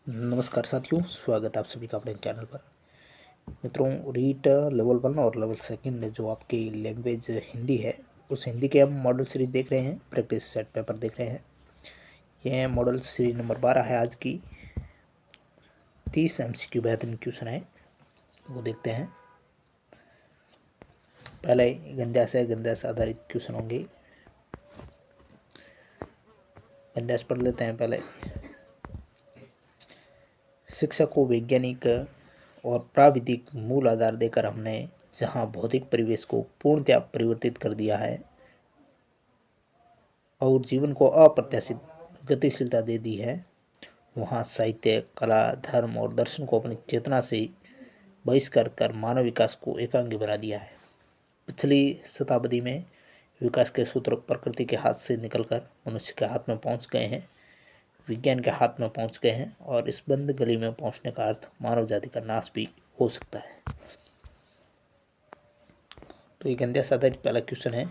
नमस्कार साथियों, स्वागत है आप सभी का अपने चैनल पर। मित्रों, रीट लेवल 1 और लेवल सेकंड जो आपकी लैंग्वेज हिंदी है, उस हिंदी के हम मॉडल सीरीज देख रहे हैं, प्रैक्टिस सेट पेपर देख रहे हैं। यह मॉडल सीरीज नंबर 12 है। आज की 30 MCQ बेहतरीन क्वेश्चन है, वो देखते हैं। पहले गंध्या से आधारित क्वेश्चन होंगे। गंध्या से पढ़ लेते हैं पहले। शिक्षक को वैज्ञानिक और प्राविधिक मूल आधार देकर हमने जहाँ भौतिक परिवेश को पूर्णतया परिवर्तित कर दिया है और जीवन को अप्रत्याशित गतिशीलता दे दी है, वहाँ साहित्य, कला, धर्म और दर्शन को अपनी चेतना से बहिष्कार कर मानव विकास को एकांगी बना दिया है। पिछली शताब्दी में विकास के सूत्र प्रकृति के हाथ से निकलकर मनुष्य के हाथ में पहुंच गए हैं, विज्ञान के हाथ में पहुंच गए हैं, और इस बंद गली में पहुंचने का अर्थ मानव जाति का नाश भी हो सकता है। तो ये गंध्या से आधारित पहला क्वेश्चन है,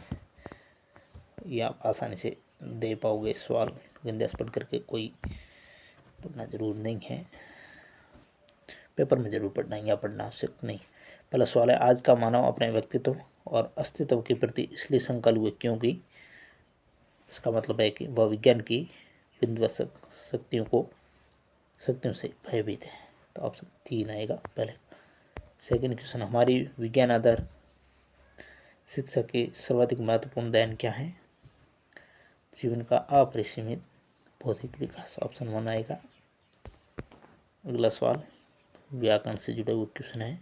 ये आप आसानी से दे पाओगे। सवाल गंध्या से पढ़ करके कोई पढ़ना जरूर नहीं है, पेपर में जरूर पढ़ना है या पढ़ना आवश्यक नहीं। पहला सवाल है, आज का मानव अपने व्यक्तित्व और अस्तित्व के प्रति इसलिए संकल्प हुए क्योंकि इसका मतलब है कि वह विज्ञान की विध्वंसक शक्तियों से भयभीत है। तो ऑप्शन 3 आएगा पहले। सेकंड क्वेश्चन, हमारी विज्ञान आधार शिक्षा के सर्वाधिक महत्वपूर्ण दायन क्या है? जीवन का अपरिसीमित भौतिक विकास, ऑप्शन 1 आएगा। अगला सवाल व्याकरण से जुड़े हुए क्वेश्चन है।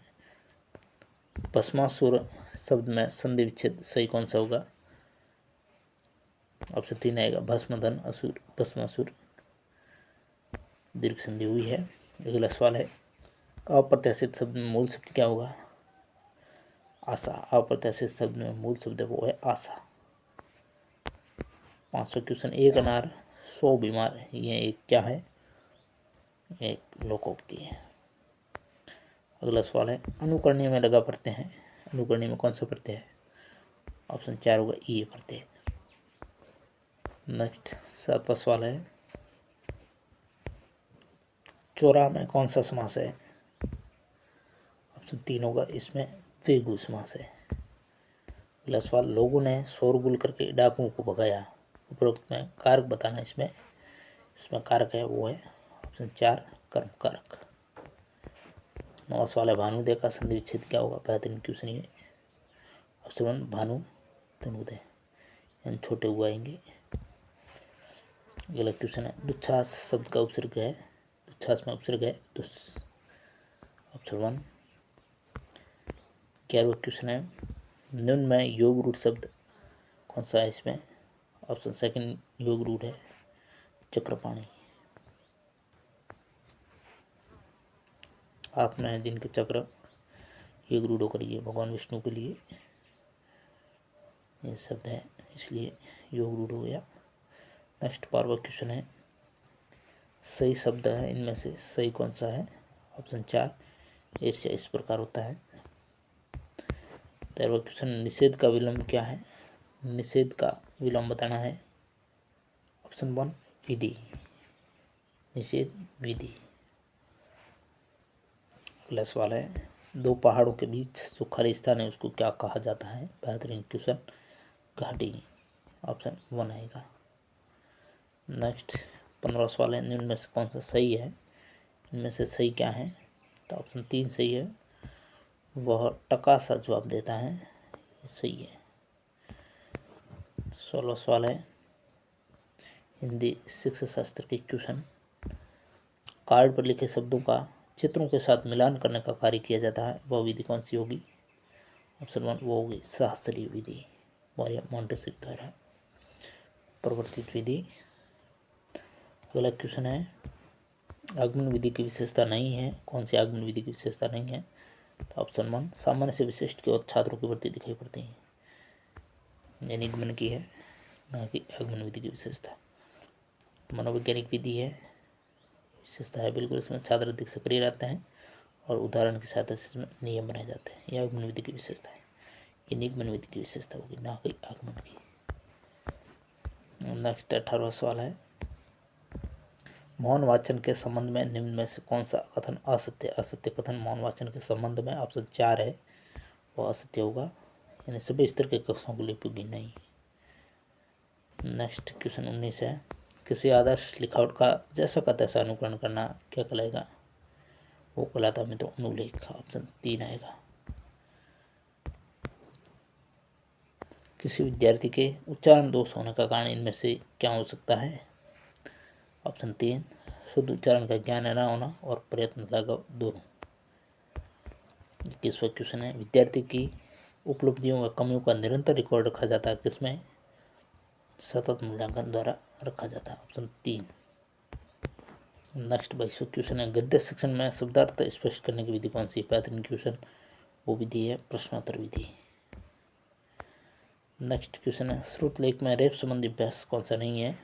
भस्मासुर शब्द में संधि विच्छेद सही कौन सा होगा? ऑप्शन 3 आएगा भस्मधन असुर, भस्मासुर दीर्घ संधि हुई है। अगला सवाल है, अप्रत्याशित शब्द में मूल शब्द क्या होगा? आशा। अप्रत्याशित शब्द में मूल शब्द वो है आशा। 500 क्वेश्चन, एक अनार 100 बीमार, ये एक क्या है? एक लोकोक्ति है। अगला सवाल है, अनुकरणीय में लगा प्रत्यय है, अनुकरणीय में कौन सा प्रत्यय है? ऑप्शन 4 होगा ये प्रत्यय। नेक्स्ट 7वां सवाल है, चौराहा में कौन सा समास है? ऑप्शन 3 होगा इसमें द्विगु समास है। अगला सवाल, लोगों ने शोरगुल करके डाकुओं को भगाया, उपरोक्त में कारक बताना। इसमें कारक है वो है ऑप्शन 4 कर्म कारक। 9वां सवाल है, भानुदय का संधि विच्छेद क्या होगा? बेहतरीन क्वेश्चन ये। ऑप्शन 1 भानु तनुदय, यानी छोटे हुए आएंगे। अगला क्वेश्चन है, दुच्छास शब्द का उपसर्ग है, दुच्छास में उपसर्ग है दुस, ऑप्शन 1। 11वां क्वेश्चन है, निम्न में योग रूढ़ शब्द कौन सा है इसमें? ऑप्शन 2 योग रूढ़ है चक्रपाणी। हाथ में जिनके चक्र योग रूढ़ होकर ये भगवान विष्णु के लिए ये शब्द है, इसलिए योग रूढ़ हो गया। नेक्स्ट 12वां क्वेश्चन है, सही शब्द है इनमें से सही कौन सा है? ऑप्शन 4 ईर्ष्या इस प्रकार होता है। 13वां क्वेश्चन, निषेध का विलंब क्या है? निषेध का विलंब बताना है। ऑप्शन 1 विधि, निषेध विधि। अगला सवाल है, दो पहाड़ों के बीच जो खाली स्थान है उसको क्या कहा जाता है? बेहतरीन क्वेश्चन, घाटी, ऑप्शन 1 आएगा। नेक्स्ट 15वां सवाल है, इनमें से कौन सा सही है? इनमें से सही क्या है? तो ऑप्शन 3 सही है, वह टका सा जवाब देता है, ये सही है। 16वां सवाल है, हिंदी शिक्षा शास्त्र के क्वेश्चन, कार्ड पर लिखे शब्दों का चित्रों के साथ मिलान करने का कार्य किया जाता है, वह विधि कौन सी होगी? ऑप्शन 1 वो होगी शास्त्रीय विधि, मॉन्टेसरी द्वारा प्रवर्तित विधि। अगला क्वेश्चन है, आगमन विधि की विशेषता नहीं है, कौन सी आगमन विधि की विशेषता नहीं है? तो ऑप्शन 1 सामान्य से विशिष्ट की ओर छात्रों की वृत्ति दिखाई पड़ती है, ये निगमन की है, ना कि आगमन विधि की विशेषता। मनोवैज्ञानिक विधि है, विशेषता है बिल्कुल, इसमें छात्र अधिक सक्रिय रहते हैं और उदाहरण की सहायता से इसमें नियम बनाए जाते हैं, यह आगमन विधि की विशेषता है, ये निगमन विधि की विशेषता होगी, ना कि आगमन की। नेक्स्ट 18वां सवाल है, मौन वाचन के संबंध में निम्न में से कौन सा कथन असत्य? असत्य कथन मौन वाचन के संबंध में ऑप्शन 4 है, वो असत्य होगा, यानी सभी स्तर के कक्षों के लिए उपयोगी नहीं। नेक्स्ट क्वेश्चन 19 है, किसी आदर्श लिखावट का जैसा का तैसा अनुकरण करना क्या कहलाएगा? वो कहलाता है मित्रों अनुलेख। ऑप्शन 3 आएगा। किसी विद्यार्थी के उच्चारण दोष होने का कारण इनमें से क्या हो सकता है? ऑप्शन 3, शुद्ध उच्चारण का ज्ञान न होना और प्रयत्न लाघव दोनों। 21वां क्वेश्चन है, विद्यार्थी की उपलब्धियों व कमियों का निरंतर रिकॉर्ड रखा जाता है किसमें? सतत मूल्यांकन द्वारा रखा जाता है। ऑप्शन 3। नेक्स्ट 22वां क्वेश्चन है, गद्य शिक्षण में शब्दार्थ स्पष्ट करने की विधि कौन सी? बेहतरीन क्वेश्चन, वो विधि है प्रश्नोत्तर विधि। नेक्स्ट क्वेश्चन है, श्रुत लेख में रेप संबंधी अभ्यास कौन सा नहीं है?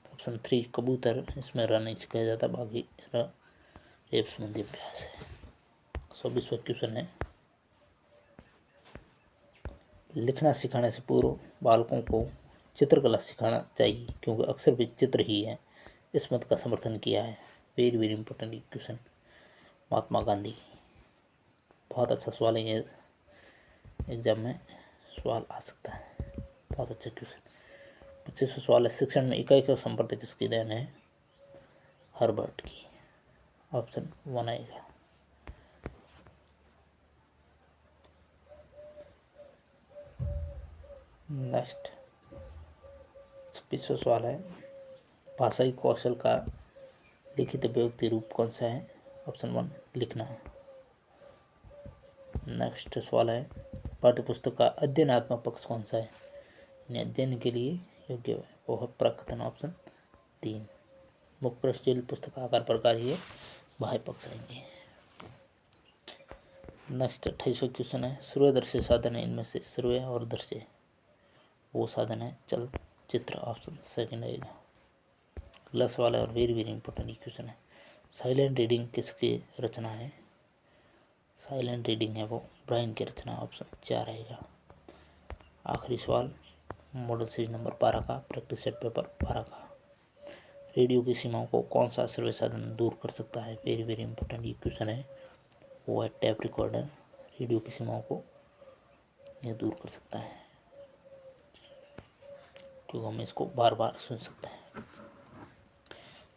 ऑप्शन 3 कबूतर, इसमें र नहीं सिखाया जाता, बाकी रेप संबंधी अभ्यास है। 24वां क्वेश्चन है, लिखना सिखाने से पूर्व बालकों को चित्रकला सिखाना चाहिए क्योंकि अक्सर भी चित्र ही है, इस मत का समर्थन किया है। Very very important question, Mahatma Gandhi. बहुत अच्छा सवाल है, ये एग्जाम में सवाल आ सकता है, बहुत अच्छा क्वेश्चन। 25वां सवाल है, शिक्षण में इकाई का संपर्क किसकी देन है? हर्बर्ट की। ऑप्शन 1 आएगा। नेक्स्ट 26वां सवाल है, भाषाई कौशल का लिखित अभिव्यक्ति रूप कौन सा है? ऑप्शन 1 लिखना। नेक्स्ट सवाल है, पाठ्यपुस्तक का अध्ययनात्मक पक्ष कौन सा है, यानी अध्ययन के लिए योग्य है? वो है प्रकथन। ऑप्शन 3। मुख्य पृष्ठ पुस्तक आकार प्रकार ये बाह्य पक्ष आएंगे। नेक्स्ट 28वां क्वेश्चन है, श्रव्य दृश्य साधन है, इनमें से श्रव्य और दृश्य वो साधन है चलचित्र। ऑप्शन 2 आएगा। अगला सवाल है और वेरी वेरी इंपॉर्टेंट क्वेश्चन है, साइलेंट रीडिंग किसकी रचना है? साइलेंट रीडिंग है वो ब्रायन की रचना। ऑप्शन 4 आएगा। आखिरी सवाल मॉडल सीरीज नंबर 12 का प्रैक्टिस सेट पेपर 12 का, रेडियो की सीमाओं को कौन सा सर्वे साधन दूर कर सकता है? वेरी वेरी इंपॉर्टेंट ये क्वेश्चन है, वो है टैप रिकॉर्डर। रेडियो की सीमाओं को यह दूर कर सकता है क्योंकि हम इसको बार बार सुन सकते हैं।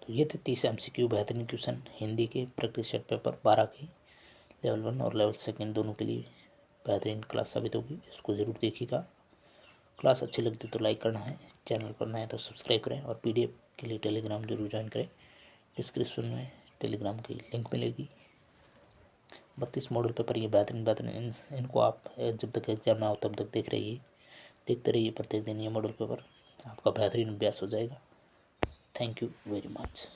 तो ये थे 30 MCQ बेहतरीन क्वेश्चन हिंदी के प्रैक्टिस सेट पेपर 12 के लेवल 1 और लेवल 2 दोनों के लिए बेहतरीन क्लास साबित होगी। इसको ज़रूर देखिएगा। क्लास अच्छी लगती तो लाइक करना है, चैनल पर नए तो सब्सक्राइब करें और PDF के लिए टेलीग्राम जरूर ज्वाइन करें। डिस्क्रिप्शन में टेलीग्राम की लिंक मिलेगी। 32 मॉडल पेपर ये बेहतरीन इनको आप जब तक एग्जाम ना हो तब तक देखते रहिए प्रत्येक दिन ये मॉडल पेपर, आपका बेहतरीन अभ्यास हो जाएगा। Thank you very much.